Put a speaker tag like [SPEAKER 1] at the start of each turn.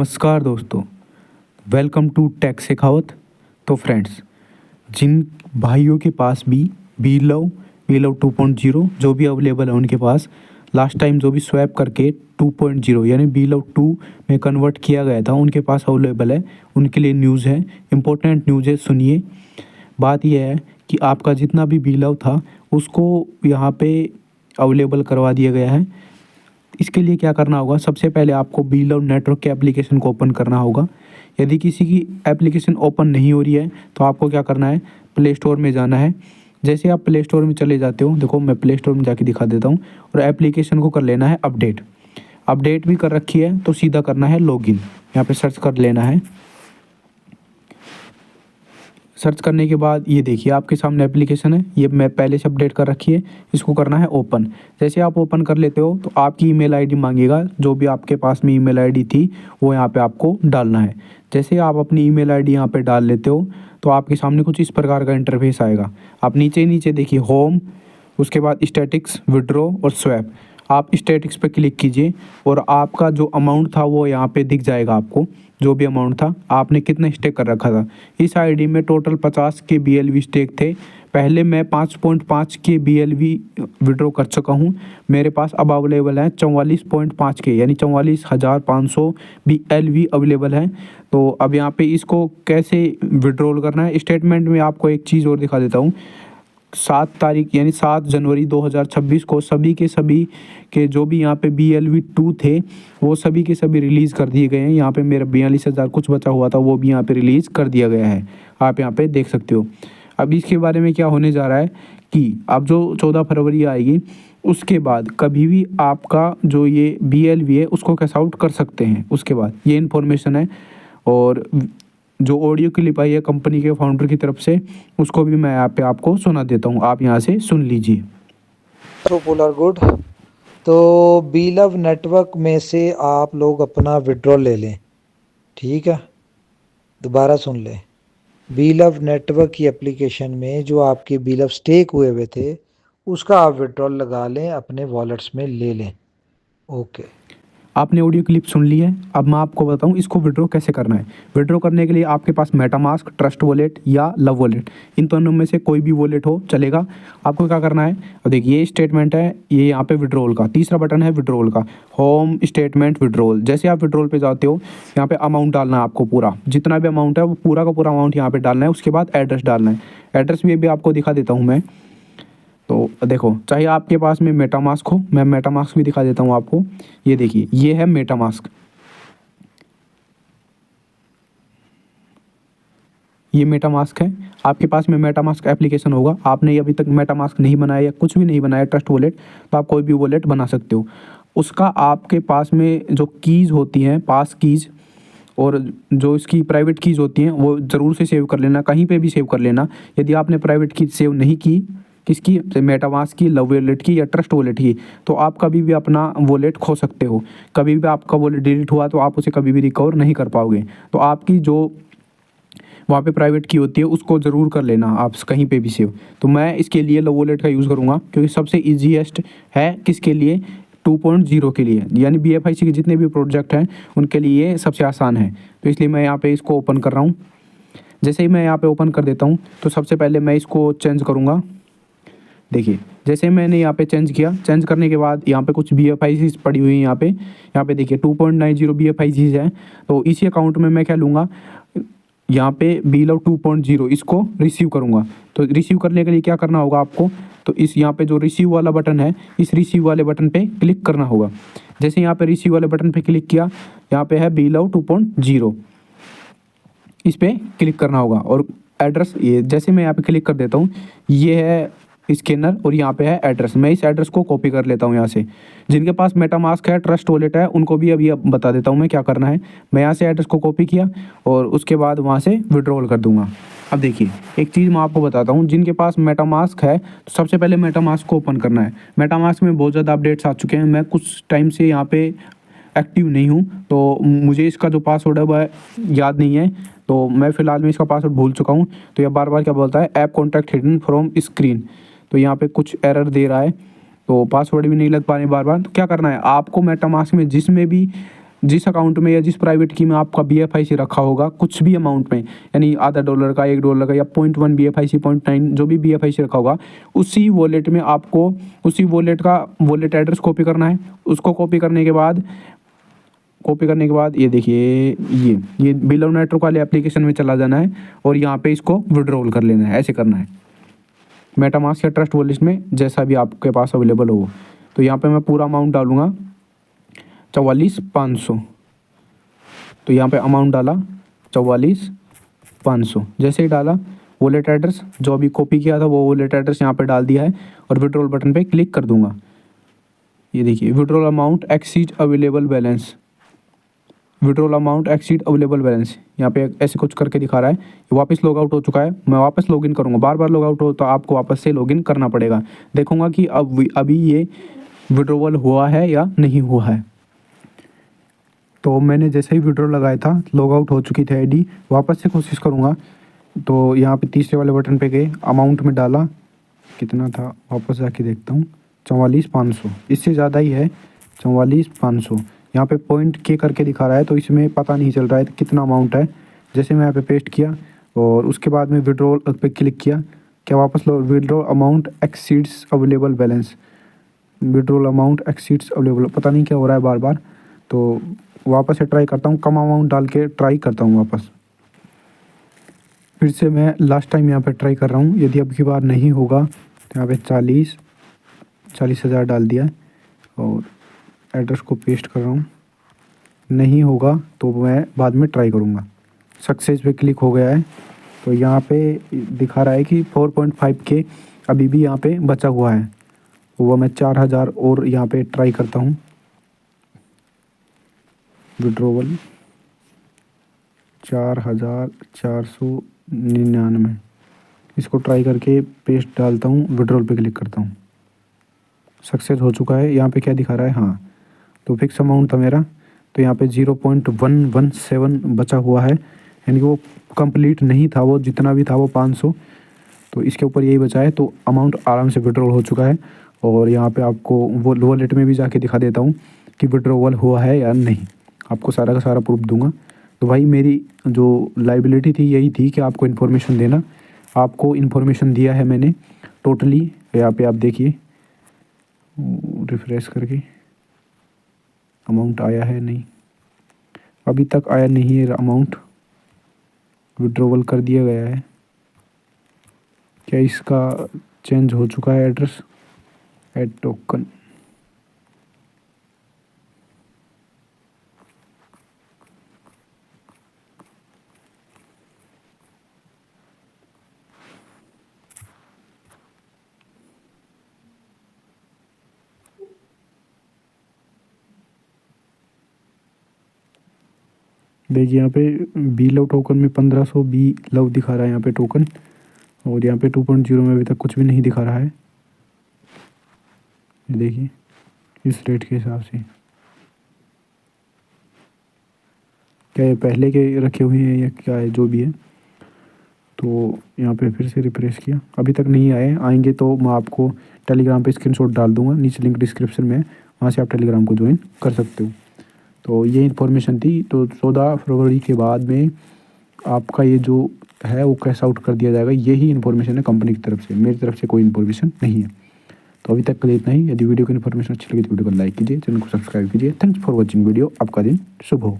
[SPEAKER 1] नमस्कार दोस्तों, welcome to take Shekhawat. तो फ्रेंड्स, जिन भाइयों के पास भी बी लव 2.0 जो भी अवेलेबल है उनके पास, लास्ट टाइम जो भी स्वैप करके 2.0 यानी बी लव 2 में कन्वर्ट किया गया था उनके पास अवेलेबल है, उनके लिए न्यूज़ है, इम्पोर्टेंट न्यूज़ है। सुनिए, बात यह है कि आपका जितना भी बी लव था उसको यहाँ पे अवेलेबल करवा दिया गया है। इसके लिए क्या करना होगा, सबसे पहले आपको बी लव नेटवर्क के एप्लीकेशन को ओपन करना होगा। यदि किसी की एप्लीकेशन ओपन नहीं हो रही है तो आपको क्या करना है, प्ले स्टोर में जाना है। जैसे आप प्ले स्टोर में चले जाते हो, देखो मैं प्ले स्टोर में जाके दिखा देता हूँ, और एप्लीकेशन को कर लेना है अपडेट। अपडेट भी कर रखी है तो सीधा करना है लॉगिन। यहाँ पे सर्च कर लेना है। सर्च करने के बाद ये देखिए आपके सामने एप्लीकेशन है, ये मैं पहले से अपडेट कर रखी है। इसको करना है ओपन। जैसे आप ओपन कर लेते हो तो आपकी ईमेल आईडी मांगेगा, जो भी आपके पास में ईमेल आईडी थी वो यहाँ पे आपको डालना है। जैसे आप अपनी ईमेल आईडी यहाँ पे डाल लेते हो तो आपके सामने कुछ इस प्रकार का इंटरफेस आएगा। आप नीचे नीचे देखिए होम, उसके बाद स्टैटिक्स, विड्रॉ और स्वैप। आप स्टैटिक्स पे क्लिक कीजिए और आपका जो अमाउंट था वो यहाँ पे दिख जाएगा आपको। जो भी अमाउंट था, आपने कितना स्टेक कर रखा था। इस आईडी में टोटल 50 के BLV स्टेक थे। पहले मैं 5.5 के BLV विड्रॉ कर चुका हूँ। मेरे पास अब अवेलेबल है 44.5 के, यानी 44,500 BLV अवेलेबल है। तो अब यहाँ पे इसको कैसे विड्रॉल करना है, स्टेटमेंट में आपको एक चीज़ और दिखा देता हूँ। 7 तारीख यानी 7 जनवरी 2026 को सभी के जो भी यहाँ पे BLV 2 थे वो सभी के सभी रिलीज़ कर दिए गए हैं। यहाँ पे मेरा 42,000 कुछ बचा हुआ था, वो भी यहाँ पे रिलीज़ कर दिया गया है। आप यहाँ पे देख सकते हो। अब इसके बारे में क्या होने जा रहा है कि अब जो 14 फरवरी आएगी उसके बाद कभी भी आपका जो ये BLV है उसको कैश आउट कर सकते हैं। उसके बाद ये इन्फॉर्मेशन है, और जो ऑडियो क्लिप आई है कंपनी के फाउंडर की तरफ से उसको भी मैं यहाँ पे आपको सुना देता हूँ, आप यहाँ से सुन लीजिए।
[SPEAKER 2] Polar good. तो बी लव नेटवर्क में से आप लोग अपना विड्रॉल ले लें, ठीक है। दोबारा सुन लें, बी लव नेटवर्क की एप्लीकेशन में जो आपके बी लव स्टेक हुए थे उसका आप विड्रॉल लगा लें, अपने वॉलेट्स में ले लें। ओके,
[SPEAKER 1] आपने ऑडियो क्लिप सुन ली है। अब मैं आपको बताऊं इसको विड्रॉ कैसे करना है। विड्रॉ करने के लिए आपके पास मेटामास्क, ट्रस्ट वॉलेट या लव वॉलेट, इन दोनों में से कोई भी वॉलेट हो चलेगा। आपको क्या करना है, और देखिए ये स्टेटमेंट है, ये यहाँ पे विड्रॉल का तीसरा बटन है, विड्रॉल का होम स्टेटमेंट विड्रॉल। जैसे आप विड्रॉल पे जाते हो, यहाँ पे अमाउंट डालना है आपको, पूरा जितना भी अमाउंट है वो पूरा का पूरा अमाउंट यहाँ पे डालना है। उसके बाद एड्रेस डालना है। एड्रेस भी आपको दिखा देता हूँ मैं। तो देखो, चाहे आपके पास में मेटामास्क हो, मैं मेटामास्क भी दिखा देता हूँ आपको। ये देखिए, ये है मेटामास्क। ये मेटामास्क है। आपके पास में मेटामास्क एप्लीकेशन होगा। आपने अभी तक मेटामास्क नहीं बनाया या कुछ भी नहीं बनाया ट्रस्ट वॉलेट, तो आप कोई भी वॉलेट बना सकते हो। उसका आपके पास में जो कीज़ होती हैं, पास कीज़, और जो इसकी प्राइवेट कीज़ होती हैं वो ज़रूर से सेव कर लेना, कहीं पे भी सेव कर लेना। यदि आपने प्राइवेट की सेव नहीं की, किसकी, मेटामास्क की, लव वॉलेट की या ट्रस्ट वॉलेट की, तो आप कभी भी अपना वॉलेट खो सकते हो। कभी भी आपका वॉलेट डिलीट हुआ तो आप उसे कभी भी रिकवर नहीं कर पाओगे। तो आपकी जो वहाँ पे प्राइवेट की होती है उसको ज़रूर कर लेना आप कहीं पे भी सेव। तो मैं इसके लिए लव वॉलेट का यूज़ करूँगा क्योंकि सबसे ईजीएस्ट है। किसके लिए, 2.0 के लिए, यानी BFIC के जितने भी प्रोजेक्ट हैं उनके लिए ये सबसे आसान है। तो इसलिए मैं यहाँ पे इसको ओपन कर रहा हूँ। जैसे ही मैं यहाँ पे ओपन कर देता हूँ तो सबसे पहले मैं इसको चेंज करूँगा। देखिए, जैसे मैंने यहाँ पे चेंज किया, चेंज करने के बाद यहाँ पे कुछ BFICs पड़ी हुई हैं। यहाँ पे देखिए 2.90 BFICs है। तो इसी अकाउंट में मैं क्या लूँगा, यहाँ पे बी लव 2.0 इसको रिसीव करूँगा। तो रिसीव करने के लिए क्या करना होगा आपको, तो इस यहाँ पे जो रिसीव वाला बटन है, इस रिसीव वाले बटन पे क्लिक करना होगा। जैसे यहाँ पे रिसीव वाले बटन पे क्लिक किया, यहाँ पे है बी लव 2.0, इस पे क्लिक करना होगा। और एड्रेस, ये जैसे मैं यहाँ पे क्लिक कर देता हूँ, ये है स्कैनर और यहाँ पे है एड्रेस। मैं इस एड्रेस को कॉपी कर लेता हूँ यहाँ से। जिनके पास मेटामास्क है, ट्रस्ट वॉलेट है, उनको भी अभी अब बता देता हूँ मैं क्या करना है। मैं यहाँ से एड्रेस को कॉपी किया और उसके बाद वहाँ से विड्रॉल कर दूँगा। अब देखिए, एक चीज़ मैं आपको बताता हूँ, जिनके पास मेटामास्क है तो सबसे पहले मेटामास्क को ओपन करना है। मेटामास्क में बहुत ज़्यादा अपडेट्स आ चुके हैं। मैं कुछ टाइम से यहाँ पे एक्टिव नहीं हूँ, तो मुझे इसका जो पासवर्ड है वह याद नहीं है। तो मैं फ़िलहाल में इसका पासवर्ड भूल चुका हूँ। तो यह बार बार क्या बोलता है, app contact hidden from screen. तो यहाँ पे कुछ एरर दे रहा है, तो पासवर्ड भी नहीं लग पा रहे बार बार। तो क्या करना है आपको, मेटामास्क में जिसमें भी जिस अकाउंट में या जिस प्राइवेट की में आपका BFIC रखा होगा कुछ भी अमाउंट में, यानी $0.5 का, $1 का, या 0.1 BFIC, 0.9 जो भी BFIC रखा होगा, उसी वॉलेट में आपको उसी वॉलेट का वॉलेट एड्रेस कॉपी करना है। उसको कॉपी करने के बाद ये देखिए, ये बिलव नेटवर्क वाले एप्लीकेशन में चला जाना है और यहाँ पे इसको विड्रॉल कर लेना है। ऐसे करना है मेटामास्क या ट्रस्ट वॉलेट में, जैसा भी आपके पास अवेलेबल हो। तो यहाँ पे मैं पूरा अमाउंट डालूँगा 44,500। तो यहाँ पे अमाउंट डाला 44,500। जैसे ही डाला, वॉलेट एड्रेस जो अभी कॉपी किया था वो वॉलेट एड्रेस यहाँ पे डाल दिया है और विड्रॉल बटन पे क्लिक कर दूंगा। ये देखिए, withdrawal amount exceed available balance, withdrawal amount exceed available balance, यहाँ पे ऐसे कुछ करके दिखा रहा है। वापस लॉग आउट हो चुका है। मैं वापस लॉगिन करूँगा। बार बार लॉग आउट हो तो आपको वापस से लॉगिन करना पड़ेगा। देखूँगा कि अभी ये विड्रॉवल हुआ है या नहीं हुआ है। तो मैंने जैसे ही विड्रॉ लगाया था, लॉग आउट हो चुकी थी आईडी। वापस से कोशिश करूँगा। तो यहाँ पे तीसरे वाले बटन पे गए, अमाउंट में डाला, कितना था वापस जाके देखता हूँ, 44,500। इससे ज़्यादा ही है, 44,500। यहाँ पे पॉइंट के करके दिखा रहा है तो इसमें पता नहीं चल रहा है कितना अमाउंट है। जैसे मैं यहाँ पे पेस्ट किया और उसके बाद में विड्रॉल पे क्लिक किया, क्या वापस लो, withdraw amount exceeds available balance, withdrawal amount exceeds available, पता नहीं क्या हो रहा है बार बार। तो वापस से ट्राई करता हूँ, कम अमाउंट डाल के ट्राई करता हूँ वापस। फिर से मैं लास्ट टाइम यहाँ पे ट्राई कर रहा हूँ। यदि अब की बार नहीं होगा तो यहाँ पे 40,000 डाल दिया और एड्रेस को पेस्ट कर रहा हूँ। नहीं होगा तो मैं बाद में ट्राई करूँगा। सक्सेस पे क्लिक हो गया है। तो यहाँ पे दिखा रहा है कि 4.5K अभी भी यहाँ पे बचा हुआ है। वो मैं 4,000 और यहाँ पे ट्राई करता हूँ। विड्रॉवल 4,499, इसको ट्राई करके पेस्ट डालता हूँ, विड्रॉल पे क्लिक करता हूँ। सक्सेस हो चुका है। यहाँ पे क्या दिखा रहा है, हाँ, तो फिक्स अमाउंट था मेरा, तो यहाँ पे 0.117 बचा हुआ है, यानी कि वो कंप्लीट नहीं था, वो जितना भी था वो 500, तो इसके ऊपर यही बचा है। तो अमाउंट आराम से विड्रॉल हो चुका है। और यहाँ पे आपको वो वॉलेट में भी जाके दिखा देता हूँ कि विड्रॉवल हुआ है या नहीं, आपको सारा का सारा प्रूफ दूंगा। तो भाई मेरी जो लाइबिलिटी थी यही थी कि आपको इन्फॉर्मेशन देना। आपको इन्फॉर्मेशन दिया है मैंने टोटली। यहाँ पे आप देखिए, रिफ्रेश करके अमाउंट आया है, नहीं, अभी तक आया नहीं है अमाउंट, विड्रॉवल कर दिया गया है। क्या इसका चेंज हो चुका है एड्रेस? ऐड टोकन, देखिए यहाँ पे बी लव टोकन में 1500 बी लव दिखा रहा है यहाँ पे टोकन, और यहाँ पे 2.0 में अभी तक कुछ भी नहीं दिखा रहा है। ये देखिए इस रेट के हिसाब से, क्या ये पहले के रखे हुए हैं या क्या है, जो भी है। तो यहाँ पे फिर से रिफ्रेश किया, अभी तक नहीं आए, आएंगे तो मैं आपको टेलीग्राम पे स्क्रीनशॉट डाल दूंगा, नीचे लिंक डिस्क्रिप्शन में, वहाँ से आप टेलीग्राम को ज्वाइन कर सकते हो। तो ये इन्फॉर्मेशन थी। तो 14 फरवरी के बाद में आपका ये जो है वो कैश आउट कर दिया जाएगा, यही इन्फॉर्मेशन है कंपनी की तरफ से, मेरी तरफ से कोई इन्फॉर्मेशन नहीं है। तो अभी तक के लिए इतना ही। यदि वीडियो की इन्फॉर्मेशन अच्छी लगी तो वीडियो को लाइक कीजिए, चैनल को सब्सक्राइब कीजिए। Thanks for watching video. आपका दिन शुभ हो।